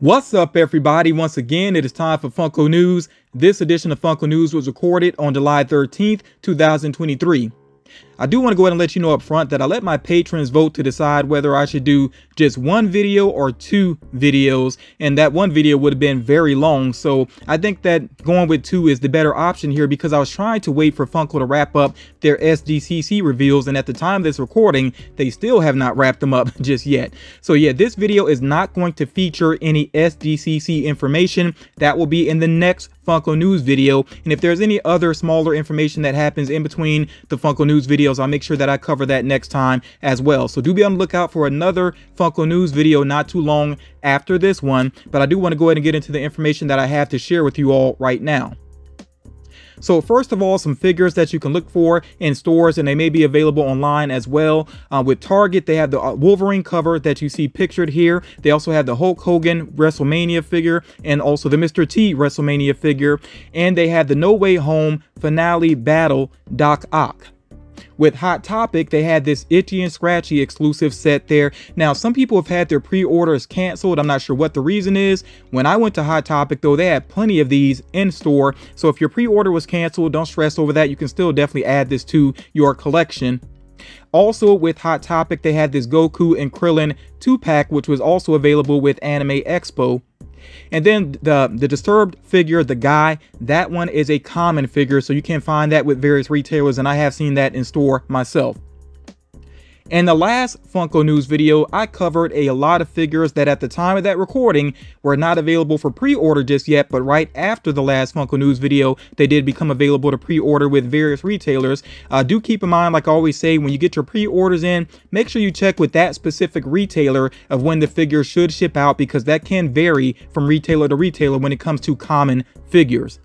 What's up, everybody? Once again, it is time for Funko News. This edition of Funko News was recorded on July 13th, 2023. I do want to go ahead and let you know up front that I let my patrons vote to decide whether I should do just one video or two videos, and that one video would have been very long. So I think that going with two is the better option here, because I was trying to wait for Funko to wrap up their SDCC reveals, and at the time of this recording, they still have not wrapped them up just yet. So yeah, this video is not going to feature any SDCC information. That will be in the next Funko News video, and if there's any other smaller information that happens in between the Funko News videos, I'll make sure that I cover that next time as well. So do be on the lookout for another Funko News video not too long after this one, but I do want to go ahead and get into the information that I have to share with you all right now. So first of all, some figures that you can look for in stores, and they may be available online as well. With Target, they have the Wolverine cover that you see pictured here. They also have the Hulk Hogan WrestleMania figure and also the Mr. T WrestleMania figure. And they have the No Way Home Finale Battle Doc Ock. With Hot Topic, they had this Itchy and Scratchy exclusive set there. Now, some people have had their pre-orders canceled. I'm not sure what the reason is. When I went to Hot Topic, though, they had plenty of these in store. So if your pre-order was canceled, don't stress over that. You can still definitely add this to your collection. Also with Hot Topic, they had this Goku and Krillin 2-pack, which was also available with Anime Expo. And then the Disturbed figure, the guy, that one is a common figure, so you can find that with various retailers, and I have seen that in store myself. In the last Funko News video, I covered a lot of figures that at the time of that recording were not available for pre-order just yet, but right after the last Funko News video, they did become available to pre-order with various retailers. Do keep in mind, like I always say, when you get your pre-orders in, make sure you check with that specific retailer of when the figure should ship out, because that can vary from retailer to retailer when it comes to common figures.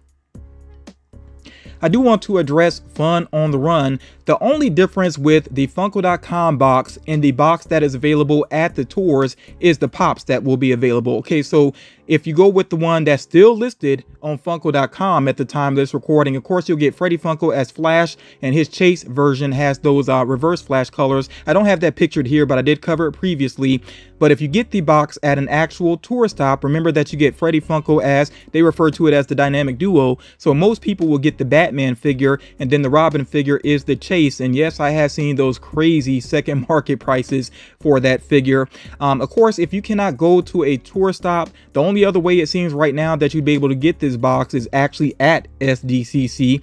I do want to address Fun on the Run. The only difference with the Funko.com box and the box that is available at the tours is the pops that will be available. Okay, so if you go with the one that's still listed on Funko.com at the time of this recording, of course, you'll get Freddy Funko as Flash, and his Chase version has those reverse Flash colors. I don't have that pictured here, but I did cover it previously. But if you get the box at an actual tour stop, remember that you get Freddy Funko as, they refer to it as the Dynamic Duo. So most people will get the Batman figure, and then the Robin figure is the Chase. And yes, I have seen those crazy second market prices for that figure. Of course, if you cannot go to a tour stop, the only other way it seems right now that you'd be able to get this box is actually at SDCC.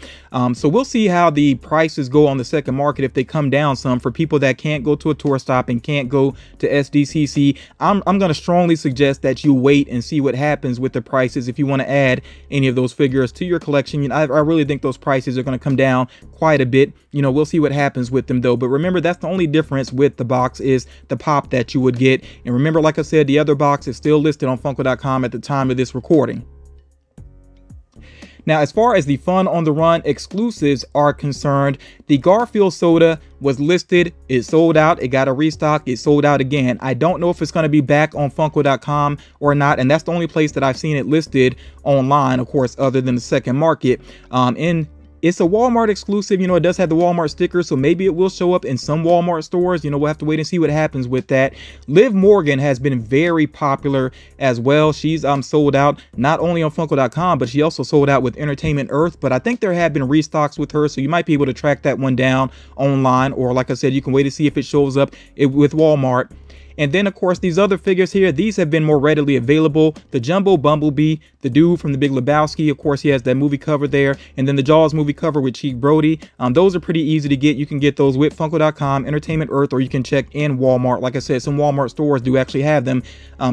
So we'll see how the prices go on the second market if they come down some for people that can't go to a tour stop and can't go to SDCC. I'm going to strongly suggest that you wait and see what happens with the prices if you want to add any of those figures to your collection. You know, I really think those prices are going to come down quite a bit. You know, we'll see what happens with them though. But remember, that's the only difference with the box is the pop that you would get. And remember, like I said, the other box is still listed on Funko.com at the time of this recording. Now, as far as the Fun on the Run exclusives are concerned, the Garfield soda was listed, it sold out, it got a restock, it sold out again. I don't know if it's going to be back on Funko.com or not, and that's the only place that I've seen it listed online, of course, other than the second market. It's a Walmart exclusive. You know, it does have the Walmart sticker, so maybe it will show up in some Walmart stores. You know, we'll have to wait and see what happens with that. Liv Morgan has been very popular as well. She's sold out not only on Funko.com, but she also sold out with Entertainment Earth. But I think there have been restocks with her, so you might be able to track that one down online, or like I said, you can wait to see if it shows up with Walmart. And then, of course, these other figures here, these have been more readily available. The Jumbo Bumblebee, the dude from The Big Lebowski, of course, he has that movie cover there. And then the Jaws movie cover with Cheek Brody. Those are pretty easy to get. You can get those with Funko.com, Entertainment Earth, or you can check in Walmart. Like I said, some Walmart stores do actually have them.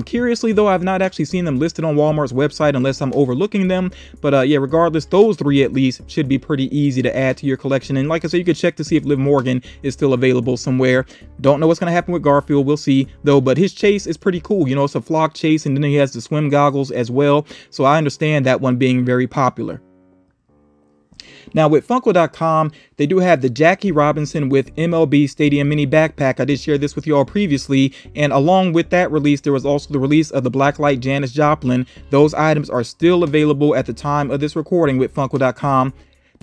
Curiously, though, I've not actually seen them listed on Walmart's website unless I'm overlooking them. But yeah, regardless, those three at least should be pretty easy to add to your collection. And like I said, you could check to see if Liv Morgan is still available somewhere. Don't know what's going to happen with Garfield. We'll see, though. But his Chase is pretty cool. You know, it's a flock chase, and then he has the swim goggles as well. So I understand that one being very popular. Now with Funko.com, they do have the Jackie Robinson with MLB Stadium Mini Backpack. I did share this with you all previously, and along with that release, there was also the release of the Blacklight Janis Joplin. Those items are still available at the time of this recording with Funko.com.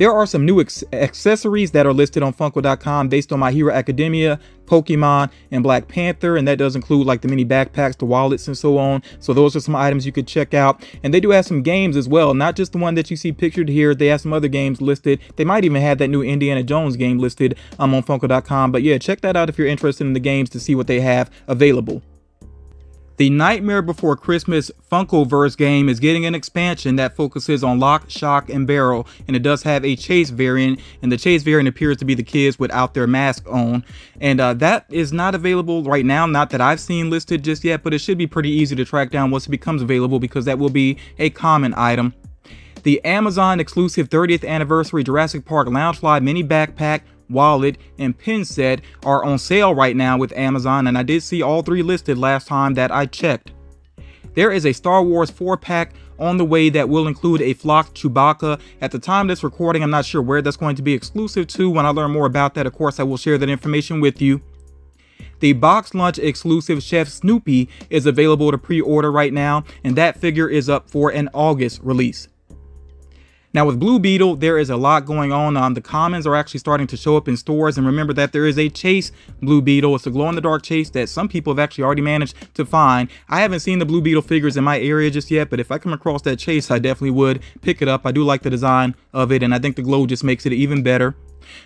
There are some new accessories that are listed on Funko.com based on My Hero Academia, Pokemon, and Black Panther, and that does include like the mini backpacks, the wallets, and so on. So those are some items you could check out. And they do have some games as well, not just the one that you see pictured here. They have some other games listed. They might even have that new Indiana Jones game listed on Funko.com. But yeah, check that out if you're interested in the games to see what they have available. The Nightmare Before Christmas Funkoverse game is getting an expansion that focuses on lock, shock, and barrel, and it does have a chase variant, and the chase variant appears to be the kids without their mask on, and that is not available right now, not that I've seen listed just yet, but it should be pretty easy to track down once it becomes available because that will be a common item. The Amazon exclusive 30th anniversary Jurassic Park Loungefly mini backpack, wallet, and pin set are on sale right now with Amazon, and I did see all three listed last time that I checked. There is a Star Wars 4-pack on the way that will include a flocked Chewbacca. At the time of this recording, I'm not sure where that's going to be exclusive to. When I learn more about that, of course, I will share that information with you. The Box Lunch exclusive Chef Snoopy is available to pre-order right now, and that figure is up for an August release. Now with Blue Beetle, there is a lot going on. The commons are actually starting to show up in stores, and remember that there is a Chase Blue Beetle. It's a glow-in-the-dark Chase that some people have actually already managed to find. I haven't seen the Blue Beetle figures in my area just yet, but if I come across that Chase, I definitely would pick it up. I do like the design of it, and I think the glow just makes it even better.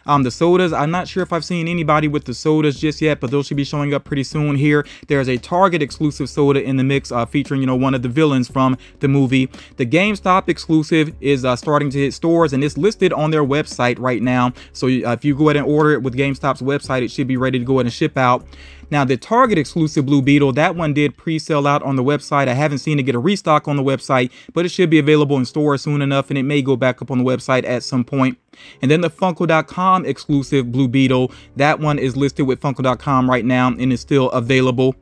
The sodas, I'm not sure if I've seen anybody with the sodas just yet, but those should be showing up pretty soon here. There's a Target exclusive soda in the mix featuring, you know, one of the villains from the movie. The GameStop exclusive is starting to hit stores, and it's listed on their website right now. So if you go ahead and order it with GameStop's website, it should be ready to go ahead and ship out. Now the Target exclusive Blue Beetle, that one did pre-sell out on the website. I haven't seen it get a restock on the website, but it should be available in stores soon enough, and it may go back up on the website at some point. And then the Funko.com exclusive Blue Beetle, that one is listed with Funko.com right now and is still available.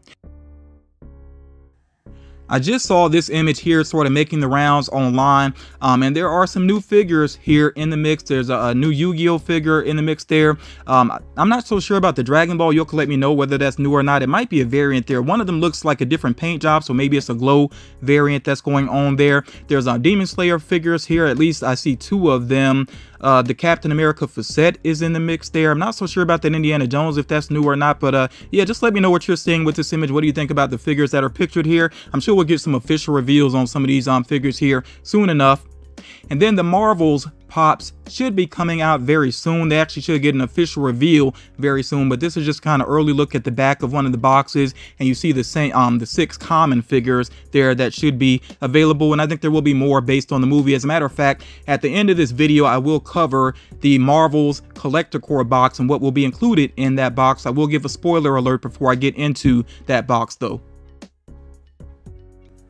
I just saw this image here sort of making the rounds online, and there are some new figures here in the mix. There's a new Yu-Gi-Oh figure in the mix there. I'm not so sure about the Dragon Ball. You can let me know whether that's new or not. It might be a variant there. One of them looks like a different paint job, so maybe it's a glow variant that's going on there. There's Demon Slayer figures here. At least I see two of them. The Captain America facette is in the mix there. I'm not so sure about that Indiana Jones, if that's new or not, but yeah, just let me know what you're seeing with this image. What do you think about the figures that are pictured here? I'm sure we'll get some official reveals on some of these figures here soon enough. And then the Marvels Pops should be coming out very soon. They actually should get an official reveal very soon, but this is just kind of early look at the back of one of the boxes, and you see the same the 6 common figures there that should be available, and I think there will be more based on the movie. As a matter of fact, at the end of this video, I will cover the Marvels Collector Core box and what will be included in that box. I will give a spoiler alert before I get into that box though.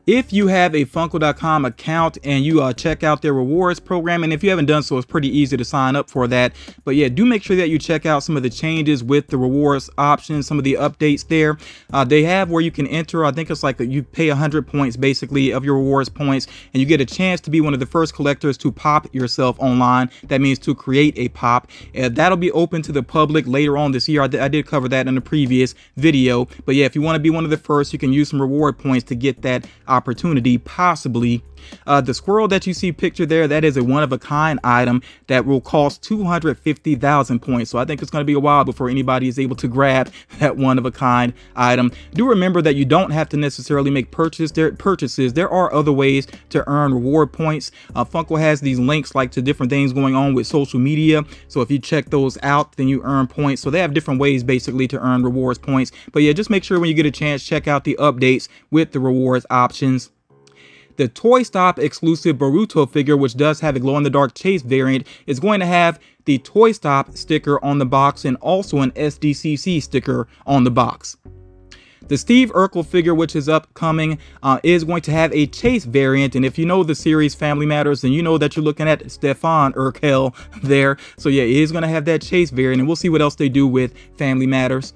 If you have a Funko.com account and you check out their rewards program, and if you haven't done so, it's pretty easy to sign up for that. But yeah, do make sure that you check out some of the changes with the rewards options, some of the updates there. They have where you can enter, I think it's like you pay 100 points basically of your rewards points, and you get a chance to be one of the first collectors to pop yourself online. That means to create a pop. That'll be open to the public later on this year. I did cover that in a previous video. But yeah, if you want to be one of the first, you can use some reward points to get that opportunity, possibly. The squirrel that you see pictured there, that is a one-of-a-kind item that will cost 250,000 points. So I think it's going to be a while before anybody is able to grab that one-of-a-kind item. Do remember that you don't have to necessarily make purchases. There are other ways to earn reward points. Funko has these links like to different things going on with social media. So if you check those out, then you earn points. So they have different ways basically to earn rewards points. But yeah, just make sure when you get a chance, check out the updates with the rewards options. The Toy Stop exclusive Boruto figure, which does have a glow-in-the-dark Chase variant, is going to have the Toy Stop sticker on the box and also an SDCC sticker on the box. The Steve Urkel figure, which is upcoming, is going to have a Chase variant, and if you know the series Family Matters, then you know that you're looking at Stefan Urkel there. So yeah, it is going to have that Chase variant, and we'll see what else they do with Family Matters.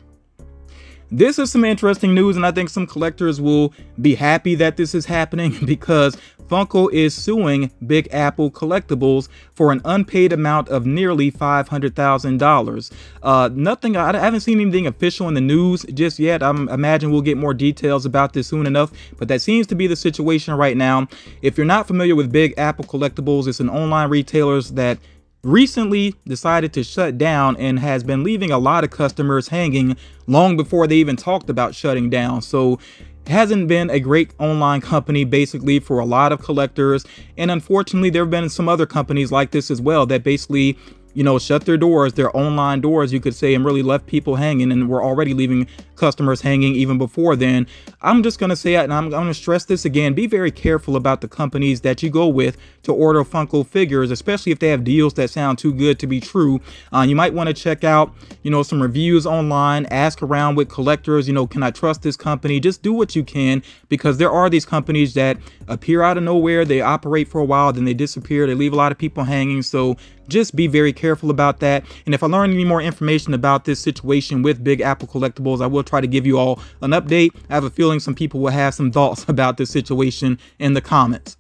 This is some interesting news, and I think some collectors will be happy that this is happening because Funko is suing Big Apple Collectibles for an unpaid amount of nearly $500,000. Nothing, I haven't seen anything official in the news just yet. I imagine we'll get more details about this soon enough, but that seems to be the situation right now. If you're not familiar with Big Apple Collectibles, it's an online retailer that recently decided to shut down and has been leaving a lot of customers hanging long before they even talked about shutting down. So it hasn't been a great online company basically for a lot of collectors, and unfortunately there have been some other companies like this as well that basically, you know, shut their doors, their online doors, you could say, and really left people hanging, and were already leaving customers hanging even before then. I'm just going to say it, and I'm going to stress this again, be very careful about the companies that you go with to order Funko figures, especially if they have deals that sound too good to be true. You might want to check out, you know, some reviews online, ask around with collectors, you know, can I trust this company? Just do what you can, because there are these companies that appear out of nowhere, they operate for a while, then they disappear, they leave a lot of people hanging. So just be very careful about that. And if I learn any more information about this situation with Big Apple Collectibles, I will try to give you all an update. I have a feeling some people will have some thoughts about this situation in the comments.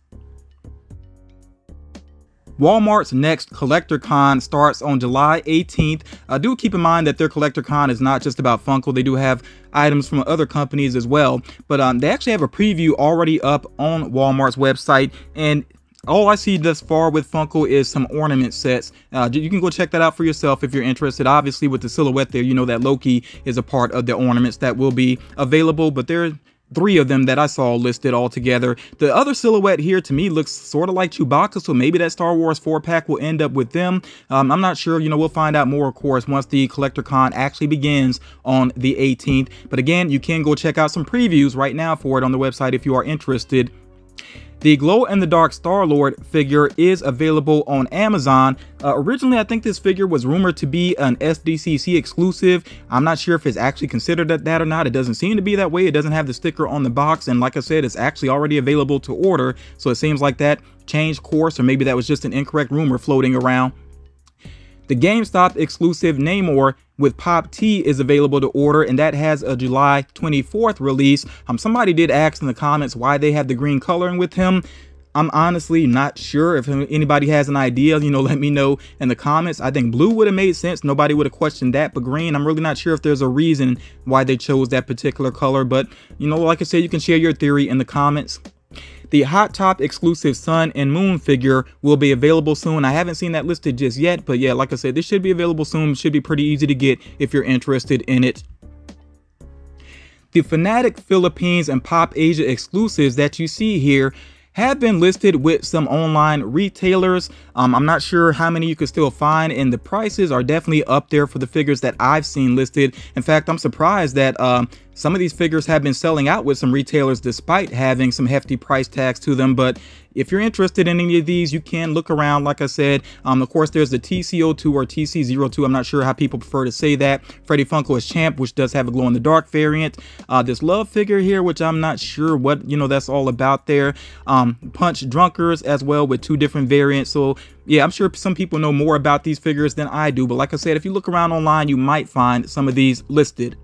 Walmart's next Collector Con starts on July 18th. Do keep in mind that their Collector Con is not just about Funko. They do have items from other companies as well. But they actually have a preview already up on Walmart's website. And all I see thus far with Funko is some ornament sets. You can go check that out for yourself if you're interested. Obviously, with the silhouette there, you know that Loki is a part of the ornaments that will be available. But there are 3 of them that I saw listed all together. The other silhouette here to me looks sort of like Chewbacca, so maybe that Star Wars 4-pack will end up with them. I'm not sure. You know, we'll find out more, of course, once the Collector Con actually begins on the 18th. But again, you can go check out some previews right now for it on the website if you are interested. The glow-in-the-dark Star-Lord figure is available on Amazon. Originally, I think this figure was rumored to be an SDCC exclusive. I'm not sure if it's actually considered that or not. It doesn't seem to be that way. It doesn't have the sticker on the box, and like I said, it's actually already available to order. So it seems like that changed course, or maybe that was just an incorrect rumor floating around. The GameStop exclusive Namor with Pop T is available to order, and that has a July 24th release. Somebody did ask in the comments why they have the green coloring with him. I'm honestly not sure. If anybody has an idea, you know, let me know in the comments. I think blue would have made sense. Nobody would have questioned that, but green, I'm really not sure if there's a reason why they chose that particular color. But, you know, like I said, you can share your theory in the comments. The Hot Top exclusive Sun and Moon figure will be available soon. I haven't seen that listed just yet, but yeah, like I said, this should be available soon. It should be pretty easy to get if you're interested in it. The Fanatic Philippines and Pop Asia exclusives that you see here have been listed with some online retailers. I'm not sure how many you could still find, and the prices are definitely up there for the figures that I've seen listed. In fact, I'm surprised that some of these figures have been selling out with some retailers despite having some hefty price tags to them. But if you're interested in any of these, you can look around. Like I said, of course, there's the TC02 or TC02. I'm not sure how people prefer to say that. Freddy Funko is Champ, which does have a glow-in-the-dark variant. This Love figure here, which I'm not sure what, you know, that's all about there. Punch Drunkers as well with 2 different variants. So yeah, I'm sure some people know more about these figures than I do. But like I said, if you look around online, you might find some of these listed.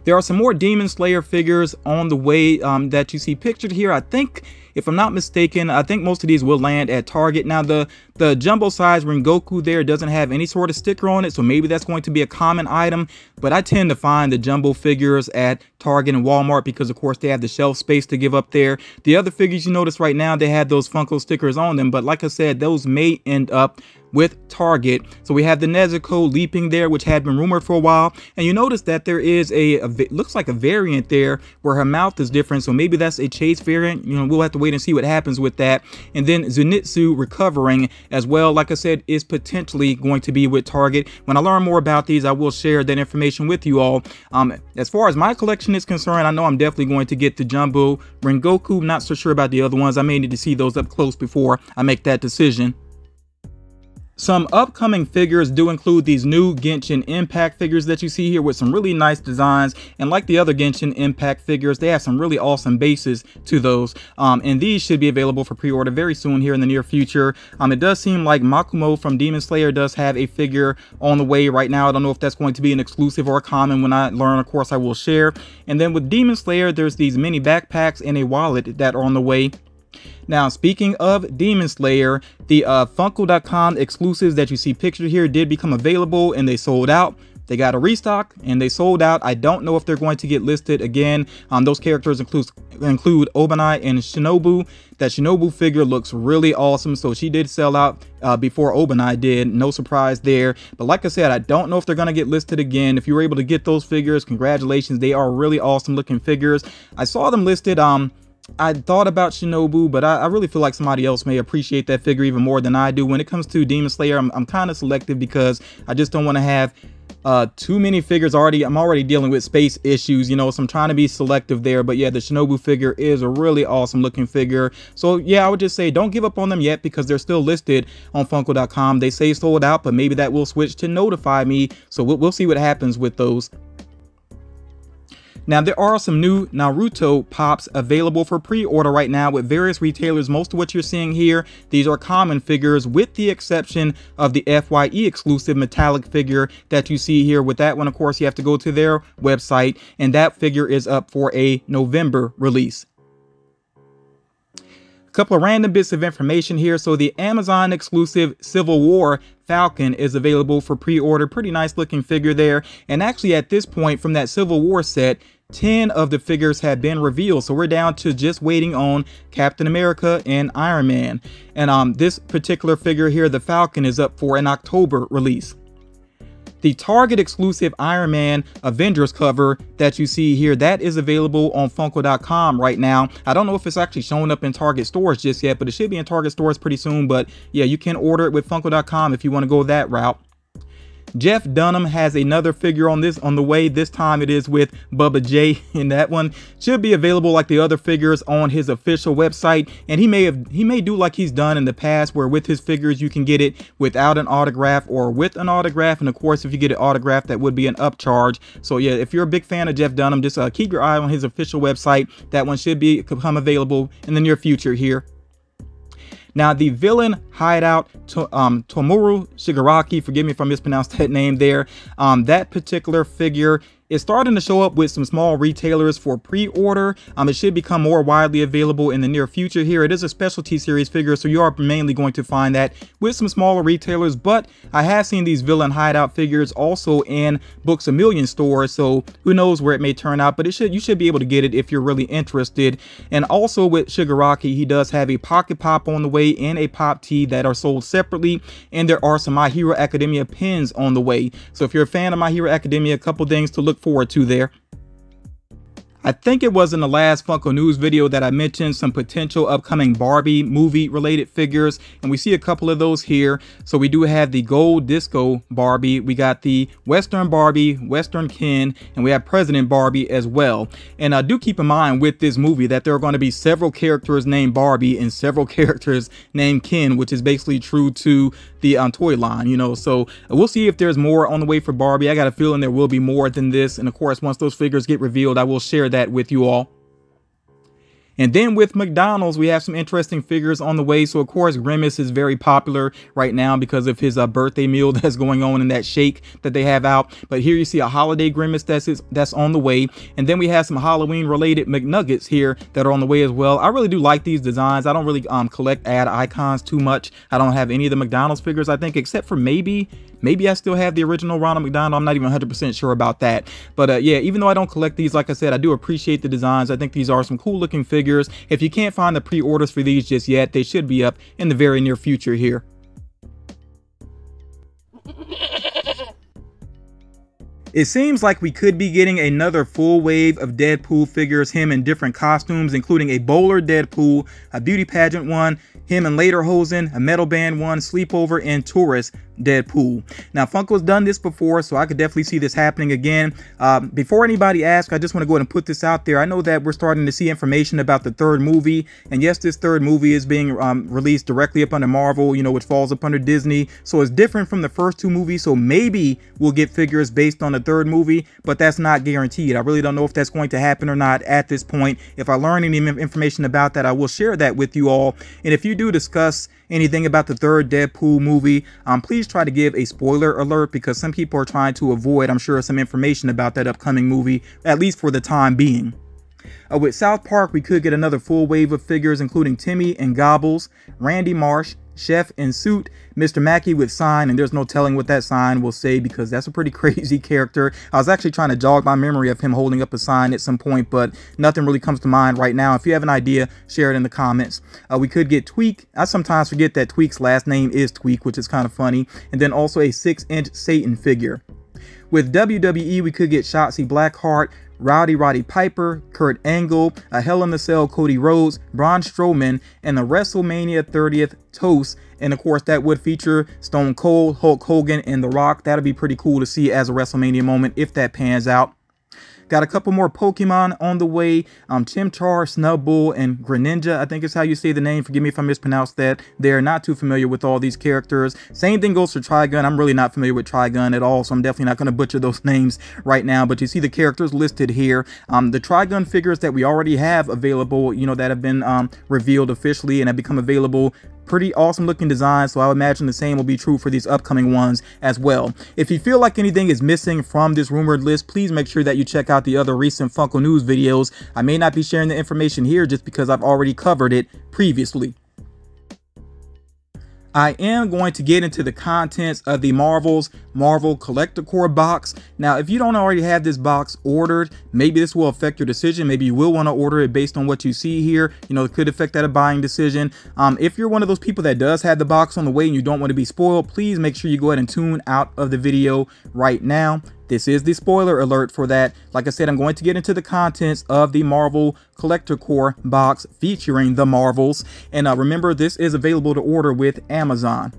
There are some more Demon Slayer figures on the way that you see pictured here. I think, if I'm not mistaken, I think most of these will land at Target. Now, the jumbo size Rengoku there doesn't have any sort of sticker on it, so maybe that's going to be a common item. But I tend to find the jumbo figures at Target and Walmart because, of course, they have the shelf space to give up there. The other figures you notice right now, they have those Funko stickers on them. But like I said, those may end up with Target. So we have the Nezuko leaping there, which had been rumored for a while, and you notice that there is looks like a variant there where her mouth is different, so maybe that's a Chase variant. You know, we'll have to wait and see what happens with that. And then Zenitsu recovering as well, like I said, is potentially going to be with Target. When I learn more about these, I will share that information with you all. As far as my collection is concerned, I know I'm definitely going to get the jumbo Rengoku. Not so sure about the other ones. I may need to see those up close before I make that decision. Some upcoming figures do include these new Genshin Impact figures that you see here with some really nice designs. And like the other Genshin Impact figures, they have some really awesome bases to those. And these should be available for pre-order very soon here in the near future. It does seem like Makumo from Demon Slayer does have a figure on the way right now. I don't know if that's going to be an exclusive or a common. When I learn, of course, I will share. And then with Demon Slayer, there's these mini backpacks and a wallet that are on the way. Now, speaking of Demon Slayer, the Funko.com exclusives that you see pictured here did become available and they sold out. They got a restock and they sold out. I don't know if they're going to get listed again. Those characters include Obanai and Shinobu. That Shinobu figure looks really awesome. So she did sell out before Obanai did. No surprise there. But like I said, I don't know if they're going to get listed again. If you were able to get those figures, congratulations. They are really awesome looking figures. I saw them listed. I thought about Shinobu, but I really feel like somebody else may appreciate that figure even more than I do. When it comes to Demon Slayer, I'm kind of selective because I just don't want to have too many figures. I'm already dealing with space issues, you know, so I'm trying to be selective there. But yeah, the Shinobu figure is a really awesome looking figure. So yeah, I would just say don't give up on them yet because they're still listed on Funko.com. They say sold out, but maybe that will switch to notify me. So we'll see what happens with those. Now, there are some new Naruto pops available for pre-order right now with various retailers. Most of what you're seeing here, these are common figures with the exception of the FYE exclusive metallic figure that you see here. With that one, of course, you have to go to their website, and that figure is up for a November release. Couple of random bits of information here. So the Amazon exclusive Civil War Falcon is available for pre-order. Pretty nice looking figure there. And actually at this point from that Civil War set, 10 of the figures have been revealed. So we're down to just waiting on Captain America and Iron Man. And this particular figure here, the Falcon, is up for an October release. The Target exclusive Iron Man Avengers cover that you see here, that is available on Funko.com right now. I don't know if it's actually showing up in Target stores just yet, but it should be in Target stores pretty soon. But yeah, you can order it with Funko.com if you want to go that route. Jeff Dunham has another figure on the way. This time it is with Bubba J, and that one should be available like the other figures on his official website. And he may do like he's done in the past, where with his figures you can get it without an autograph or with an autograph. And of course, if you get it autographed, that would be an upcharge. So yeah, if you're a big fan of Jeff Dunham, just keep your eye on his official website. That one should become available in the near future here. Now, the villain hideout, Tomuru Shigaraki, forgive me if I mispronounced that name there, that particular figure is starting to show up with some small retailers for pre-order. It should become more widely available in the near future here. It is a specialty series figure, so you are mainly going to find that with some smaller retailers, but I have seen these villain hideout figures also in Books A Million stores, so who knows where it may turn out, but you should be able to get it if you're really interested. And also with Shigaraki, he does have a Pocket Pop on the way and a Pop Tee that are sold separately, and there are some My Hero Academia pins on the way. So if you're a fan of My Hero Academia, a couple things to look forward to there. I think it was in the last Funko News video that I mentioned some potential upcoming Barbie movie related figures, and we see a couple of those here. So we do have the Gold Disco Barbie, we got the Western Barbie, Western Ken, and we have President Barbie as well. And I do keep in mind with this movie that there are going to be several characters named Barbie and several characters named Ken, which is basically true to the toy line, you know. So we'll see if there's more on the way for Barbie. I got a feeling there will be more than this, and of course once those figures get revealed, I will share that with you all. And then with McDonald's, we have some interesting figures on the way. So of course, Grimace is very popular right now because of his birthday meal that's going on in that shake that they have out. But here you see a holiday Grimace that's on the way. And then we have some Halloween related McNuggets here that are on the way as well. I really do like these designs. I don't really collect ad icons too much. I don't have any of the McDonald's figures, I think, except for maybe I still have the original Ronald McDonald. I'm not even 100% sure about that. But yeah, even though I don't collect these, like I said, I do appreciate the designs. I think these are some cool looking figures. If you can't find the pre-orders for these just yet, they should be up in the very near future here. It seems like we could be getting another full wave of Deadpool figures, him in different costumes, including a bowler Deadpool, a beauty pageant one, him in Lederhosen, a metal band one, sleepover, and tourist Deadpool. Now, Funko's done this before, so I could definitely see this happening again. Before anybody asks, I just want to go ahead and put this out there. I know that we're starting to see information about the third movie, and yes, this third movie is being released directly up under Marvel, you know, which falls up under Disney, so it's different from the first two movies. So maybe we'll get figures based on the third movie, but that's not guaranteed. I really don't know if that's going to happen or not at this point. If I learn any information about that, I will share that with you all. And if you do discuss anything about the third Deadpool movie, please try to give a spoiler alert, because some people are trying to avoid, I'm sure, some information about that upcoming movie, at least for the time being. With South Park, we could get another full wave of figures, including Timmy and Gobbles, Randy Marsh, Chef in suit, Mr. Mackey with sign, and there's no telling what that sign will say because that's a pretty crazy character. I was actually trying to jog my memory of him holding up a sign at some point, but nothing really comes to mind right now. If you have an idea, share it in the comments. We could get Tweek. I sometimes forget that Tweek's last name is Tweek, which is kind of funny. And then also a 6-inch Satan figure. With WWE, we could get Shotzi Blackheart, Roddy Piper, Kurt Angle, a Hell in a Cell Cody Rhodes, Braun Strowman, and the WrestleMania 30th Toast. And of course, that would feature Stone Cold, Hulk Hogan, and The Rock. That'd be pretty cool to see as a WrestleMania moment if that pans out. Got a couple more Pokemon on the way. Chimchar, Snubbull, and Greninja, I think is how you say the name. Forgive me if I mispronounced that. They're not too familiar with all these characters. Same thing goes for Trigun. I'm really not familiar with Trigun at all, so I'm definitely not going to butcher those names right now. But you see the characters listed here. The Trigun figures that we already have available, you know, that have been revealed officially and have become available. Pretty awesome looking design, so I would imagine the same will be true for these upcoming ones as well. If you feel like anything is missing from this rumored list, please make sure that you check out the other recent Funko News videos. I may not be sharing the information here just because I've already covered it previously. I am going to get into the contents of the Marvel Collector Corps box. Now, if you don't already have this box ordered, maybe this will affect your decision. Maybe you will want to order it based on what you see here. You know, it could affect that buying decision. If you're one of those people that does have the box on the way and you don't want to be spoiled, please make sure you go ahead and tune out of the video right now. This is the spoiler alert for that. Like I said, I'm going to get into the contents of the Marvel Collector Corps box featuring the Marvels. And remember, this is available to order with Amazon.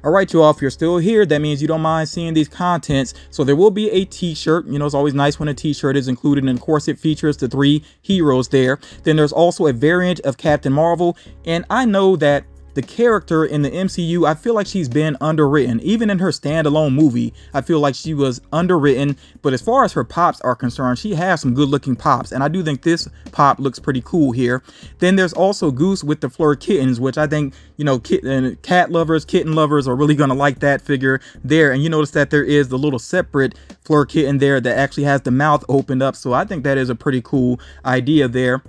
All right, you all, if you're still here, that means you don't mind seeing these contents. So there will be a t-shirt. You know, it's always nice when a t-shirt is included, and of course it features the 3 heroes there. Then there's also a variant of Captain Marvel. And I know that the character in the MCU, I feel like she's been underwritten. Even in her standalone movie, I feel like she was underwritten. But as far as her pops are concerned, she has some good looking pops. And I do think this pop looks pretty cool here. Then there's also Goose with the Fleur Kittens, which I think, you know, cat lovers, kitten lovers are really going to like that figure there. And you notice that there is the little separate Fleur Kitten there that actually has the mouth opened up. So I think that is a pretty cool idea there.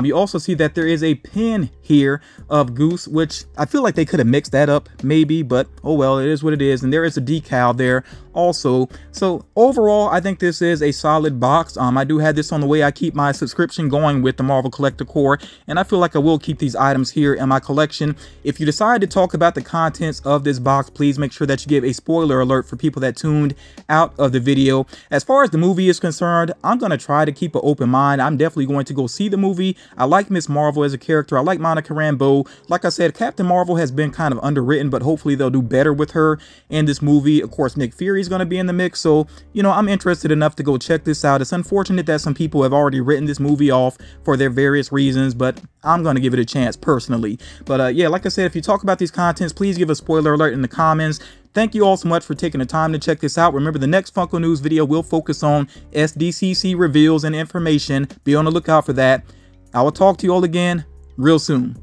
You also see that there is a pin here of Goose, which I feel like they could have mixed that up maybe, but oh well, it is what it is. And there is a decal there also. So overall, I think this is a solid box. I do have this on the way. I keep my subscription going with the Marvel Collector Corps, and I feel like I will keep these items here in my collection. If you decide to talk about the contents of this box, please make sure that you give a spoiler alert for people that tuned out of the video. As far as the movie is concerned, I'm going to try to keep an open mind. I'm definitely going to go see the movie. I like Miss Marvel as a character. I like Monica Rambeau. Like I said, Captain Marvel has been kind of underwritten, but hopefully they'll do better with her in this movie. Of course, Nick Fury is going to be in the mix, so you know, I'm interested enough to go check this out. It's unfortunate that some people have already written this movie off for their various reasons, but I'm going to give it a chance personally. But yeah, like I said, if you talk about these contents, please give a spoiler alert in the comments. Thank you all so much for taking the time to check this out. Remember, the next Funko News video will focus on SDCC reveals and information. Be on the lookout for that. I will talk to you all again real soon.